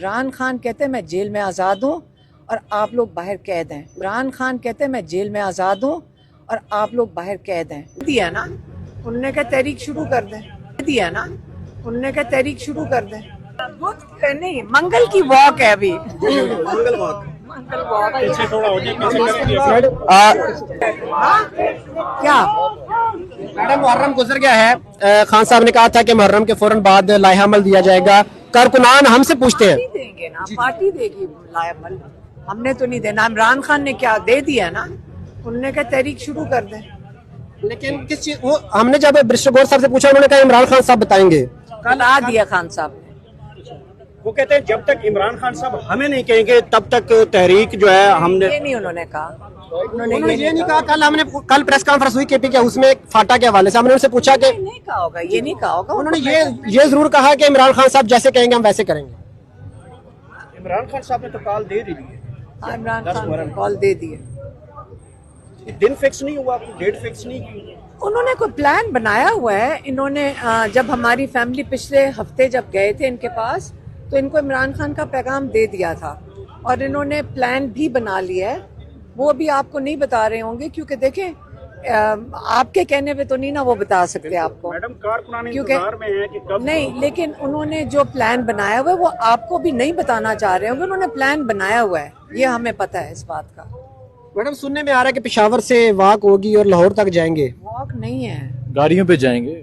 इमरान खान कहते हैं मैं जेल में आज़ाद हूँ और आप लोग बाहर कैद हैं। इमरान खान कहते हैं मैं जेल में आज़ाद हूँ और आप लोग बाहर कैद हैं। दिया ना उनने कहा तहरीक शुरू कर दें, दिया ना उनने कहा तहरीक शुरू कर दें। नहीं, मंगल की वॉक है अभी, मंगल वॉक, मंगल वॉक। पीछे थोड़ा हो जाए क्या मैडम, मुहर्रम गुजर गया है। खान साहब ने कहा था कि मुहर्रम के फौरन बाद लाइहा अमल दिया जाएगा। कारकुनान हमसे पूछते हैं, देंगे ना, पार्टी देगी लायमल, हमने तो नहीं देना। इमरान खान ने क्या दे दिया ना, उन्होंने कहा तहरीक शुरू कर दें। लेकिन किस चीज वो हमने जब बरिस्टर गौर साहब से पूछा, उन्होंने कहा इमरान खान साहब बताएंगे। कल आ दिया खान साहब ने। वो कहते हैं जब तक इमरान खान साहब हमें नहीं कहेंगे तब तक तहरीक जो है हमने। ये नहीं उन्होंने कहा, उन्होंने ये नहीं कहा। कल प्रेस कॉन्फ्रेंस हुई केपी के, उसमें फाटा के हवाले से हमने उनसे पूछा कि नहीं कहा होगा, ये नहीं कहा होगा। उन्होंने ये जरूर कहा कि इमरान खान साहब जैसे कहेंगे हम वैसे करेंगे। इमरान खान साहब ने तो कॉल दे दी है। हाँ, इमरान खान ने कॉल दे दिए। दिन फिक्स नहीं हुआ, डेट फिक्स नहीं की। उन्होंने कोई प्लान बनाया हुआ है। इन्होंने जब हमारी फैमिली पिछले हफ्ते जब गए थे इनके पास, तो इनको इमरान खान का पैगाम दे दिया था और इन्होंने प्लान भी बना लिया है। वो अभी आपको नहीं बता रहे होंगे क्योंकि देखें आपके कहने पे तो नहीं ना वो बता सकते आपको, मैडम कारकुनान क्योंकि इंतजार में है कि कब नहीं, लेकिन उन्होंने जो प्लान बनाया हुआ है वो आपको भी नहीं बताना चाह रहे होंगे। उन्होंने प्लान बनाया हुआ है, ये हमें पता है इस बात का। मैडम, सुनने में आ रहा है कि पेशावर से वॉक होगी और लाहौर तक जाएंगे। वॉक नहीं है, गाड़ियों पे जाएंगे।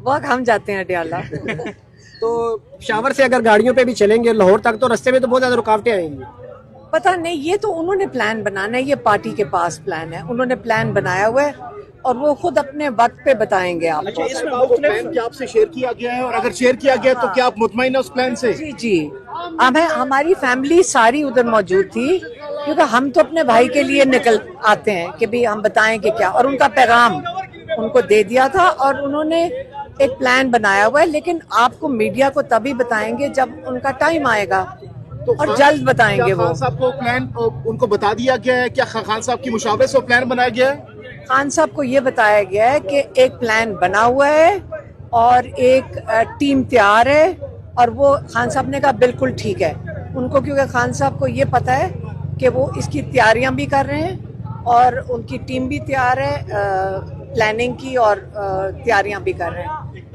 वॉक हम जाते हैं अडियाला। तो पेशावर से अगर गाड़ियों पे भी चलेंगे लाहौर तक, तो रास्ते में तो बहुत ज्यादा रुकावटें आएंगी। पता नहीं, ये तो उन्होंने प्लान बनाना है, ये पार्टी के पास प्लान है। उन्होंने प्लान बनाया हुआ है और वो खुद अपने वक्त पे बताएंगे आपको। इसमें वो प्लान क्या आपसे शेयर किया गया है, और अगर शेयर किया गया तो क्या आप मुतमईन है उस प्लान से? जी जी, अब है हमारी फैमिली सारी उधर मौजूद थी क्योंकि हम तो अपने भाई के लिए निकल आते हैं कि भी हम बताएं कि क्या, और उनका पैगाम उनको दे दिया था और उन्होंने एक प्लान बनाया हुआ है। लेकिन आपको मीडिया को तभी बताएंगे जब उनका टाइम आएगा, तो और जल्द बताएंगे। वो खान साहब को प्लान उनको बता दिया गया है? क्या खान साहब की मुशावरे से प्लान बनाया गया है? खान साहब को ये बताया गया है कि एक प्लान बना हुआ है और एक टीम तैयार है, और वो खान साहब ने कहा बिल्कुल ठीक है उनको, क्योंकि खान साहब को ये पता है कि वो इसकी तैयारियां भी कर रहे हैं और उनकी टीम भी तैयार है प्लानिंग की, और तैयारियां भी कर रहे हैं।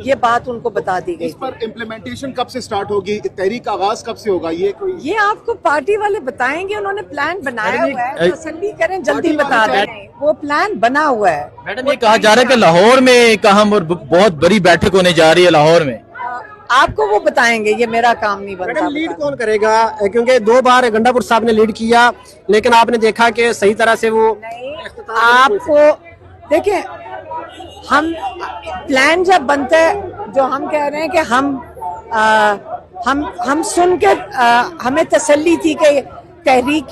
ये बात उनको बता दी गई। इस पर इम्प्लीमेंटेशन कब से स्टार्ट होगी, तहरीक का आगाज कब से होगा? ये आपको पार्टी वाले बताएंगे। उन्होंने प्लान बनाया हुआ है, तसल्ली करें, जल्दी बता दें। वो प्लान बना हुआ है। मैडम, ये कहा जा रहा है कि लाहौर में एक अहम और बहुत बड़ी बैठक होने जा रही है लाहौर में। आपको वो बताएंगे, ये मेरा काम नहीं बनता। मैडम, लीड कौन करेगा? क्योंकि 2 बार गंडापुर साहब ने लीड किया, लेकिन आपने देखा कि सही तरह से वो आपको देखिए, हम प्लान जब बनता है, जो हम कह रहे हैं कि हम सुन के हमें तसल्ली थी कि तहरीक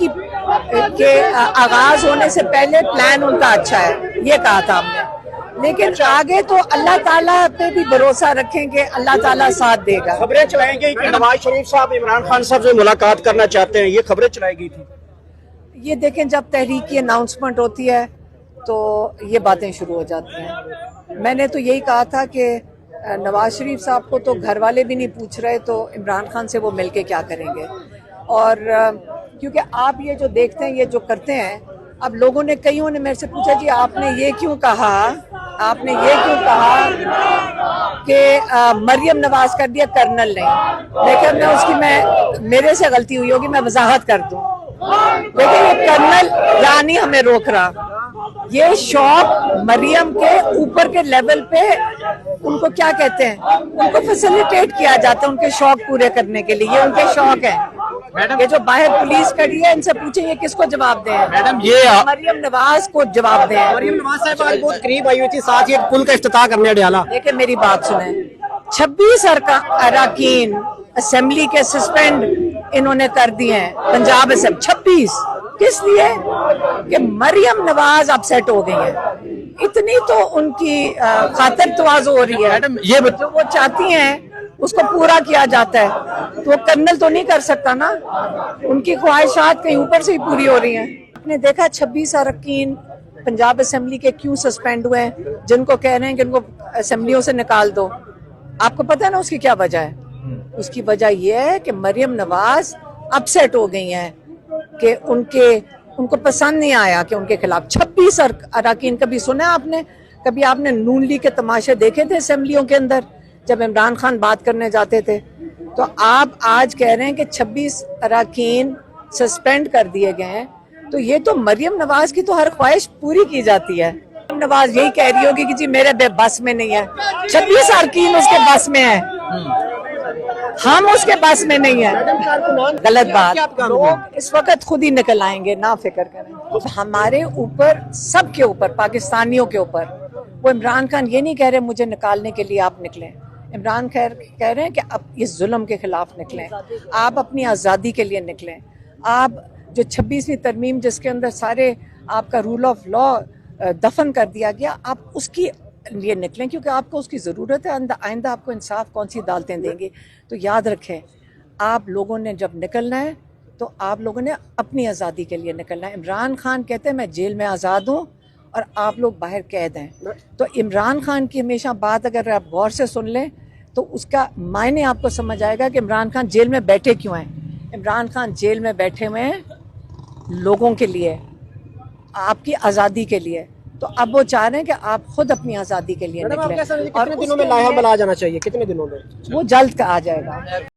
के आगाज होने से पहले प्लान उनका अच्छा है, ये कहा था हमने। लेकिन आगे तो अल्लाह ताला पे भी भरोसा रखें कि अल्लाह ताला साथ देगा। खबरें चलाएंगे कि नवाज शरीफ साहब इमरान खान साहब से मुलाकात करना चाहते हैं, ये खबरें चलाई गई थी। ये देखें, जब तहरीक की अनाउंसमेंट होती है तो ये बातें शुरू हो जाती हैं। मैंने तो यही कहा था कि नवाज शरीफ साहब को तो घर वाले भी नहीं पूछ रहे, तो इमरान खान से वो मिलके क्या करेंगे। और क्योंकि आप ये जो देखते हैं, ये जो करते हैं, अब लोगों ने, कईयों ने मेरे से पूछा जी आपने ये क्यों कहा, आपने ये क्यों कहा कि मरियम नवाज कर दिया कर्नल नहीं। लेकिन मैं उसकी मेरे से गलती हुई होगी, मैं वजाहत कर दूं। देखिए, ये कर्नल रानी हमें रोक रहा, ये शौक मरियम के ऊपर के लेवल पे उनको क्या कहते हैं, उनको फैसिलिटेट किया जाता है उनके शौक पूरे करने के लिए। ये उनके शौक है। ये जो बाहर पुलिस खड़ी है, इनसे पूछे ये किसको जवाब दें? मैडम, ये मरियम नवाज को जवाब दें। मरियम नवाज साहब आज बहुत करीब आई हुई थी, साथ ही एक पुल का इफ्तिताह करने अडियाला। देखिए, मेरी बात सुने, 26 अरकान असेंबली के सस्पेंड इन्होंने कर दिए हैं पंजाब असेंबली। 26 किस लिए? कि मरियम नवाज अपसेट हो गई है। इतनी तो उनकी खातिर तवाज़ु हो रही है। मैडम, ये जो वो चाहती हैं उसको पूरा किया जाता है, तो वो कर्नल तो नहीं कर सकता ना। उनकी ख्वाहिशात कहीं ऊपर से ही पूरी हो रही हैं। आपने देखा 26 अरकान पंजाब असेंबली के क्यों सस्पेंड हुए हैं, जिनको कह रहे हैं कि उनको असेंबलियों से निकाल दो। आपको पता है ना उसकी क्या वजह है? उसकी वजह यह है कि मरियम नवाज अपसेट हो गई हैं कि उनको पसंद नहीं आया कि उनके खिलाफ 26 अरकान। कभी सुना आपने, कभी आपने नून लीग के तमाशे देखे थे असेंबलियों के अंदर जब इमरान खान बात करने जाते थे? तो आप आज कह रहे हैं कि 26 अरकान सस्पेंड कर दिए गए हैं, तो ये तो मरियम नवाज की तो हर ख्वाहिश पूरी की जाती है। मरियम नवाज यही कह रही होगी कि जी मेरे बस में नहीं है, 26 अरकान उसके बस में है, हम उसके पास में नहीं है। गलत बात। लोग इस वक्त खुद ही निकल आएंगे, ना फिक्र करें। हमारे ऊपर, सबके ऊपर, पाकिस्तानियों के ऊपर, वो इमरान खान ये नहीं कह रहे मुझे निकालने के लिए आप निकलें। इमरान खैर कह रहे हैं कि अब इस जुल्म के खिलाफ निकलें, आप अपनी आज़ादी के लिए निकलें। आप जो 26वीं तरमीम जिसके अंदर सारे आपका रूल ऑफ लॉ दफन कर दिया गया, आप उसकी लिए निकलें, क्योंकि आपको उसकी ज़रूरत है। आइंदा आपको इंसाफ कौन सी अदालतें देंगी? तो याद रखें, आप लोगों ने जब निकलना है तो आप लोगों ने अपनी आज़ादी के लिए निकलना है। इमरान खान कहते हैं मैं जेल में आज़ाद हूँ और आप लोग बाहर कैद हैं। तो इमरान खान की हमेशा बात अगर आप गौर से सुन लें तो उसका मायने आपको समझ आएगा कि इमरान खान जेल में बैठे क्यों हैं। इमरान खान जेल में बैठे हुए हैं लोगों के लिए, आपकी आज़ादी के लिए। तो अब वो चाह रहे हैं कि आप खुद अपनी आज़ादी के लिए निकलें। और कितने दिनों में लाया अमल आ जाना चाहिए? कितने दिनों में? वो जल्द का आ जाएगा।